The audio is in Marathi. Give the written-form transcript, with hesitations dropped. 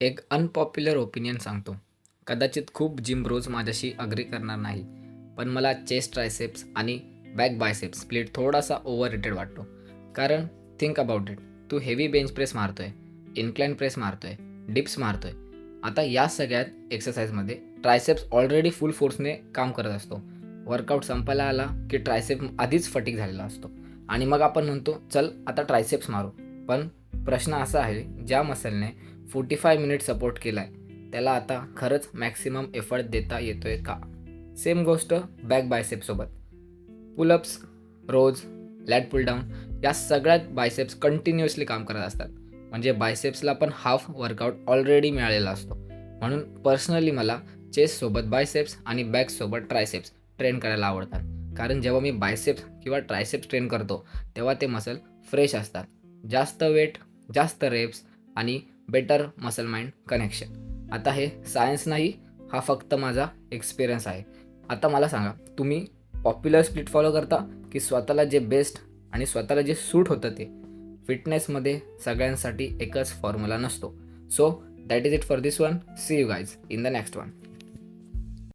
एक अनपॉप्युलर ओपिनियन सांगतो. कदाचित खूप जिम ब्रोज माझ्याशी अग्री करणार नाही. पण मला चेस्ट ट्रायसेप्स आणि बॅक बायसेप्स स्प्लिट थोडासा ओव्हररेटेड वाटतो. कारण थिंक अबाउट इट. तू हेवी बेंच प्रेस मारतोय, इन्क्लाइन प्रेस मारतोय, डिप्स मारतोय. आता या सगळ्यात एक्सरसाइजमध्ये ट्रायसेप्स ऑलरेडी फुल फोर्सने काम करत असतो. वर्कआउट संपायला आला की ट्रायसेप आधीच फटीग झालेला असतो आणि मग आपण म्हणतो चल आता ट्रायसेप्स मारू. पण प्रश्न असा आहे, ज्या मसलने 45 मिनिट सपोर्ट केला आहे त्याला आता खरंच मॅक्सिमम एफर्ट देता येतोय का? सेम गोष्ट बॅक बायसेप्ससोबत. पुलअप्स, रोज, लॅट पुल डाऊन या सगळ्यात बायसेप्स कंटिन्युअसली काम करत असतात. म्हणजे बायसेप्सला पण हाफ वर्कआउट ऑलरेडी मिळालेला असतो. म्हणून पर्सनली मला चेस्टसोबत बायसेप्स आणि बॅकसोबत ट्रायसेप्स ट्रेन करायला आवडतात. कारण जेव्हा मी बायसेप्स किंवा ट्रायसेप्स ट्रेन करतो तेव्हा ते मसल फ्रेश असतात. जास्त वेट, जास्त रेप्स आणि बेटर मसल माइंड कनेक्शन. आता हे सायन्स नाही, हा फक्त माझा एक्सपिरियन्स आहे. आता मला सांगा, तुम्ही पॉप्युलर स्प्लिट फॉलो करता की स्वतःला जे बेस्ट आणि स्वतःला जे सूट होतं ते? फिटनेसमध्ये सगळ्यांसाठी एकच फॉर्म्युला नसतो. So that is it for this one. See you guys in the next one.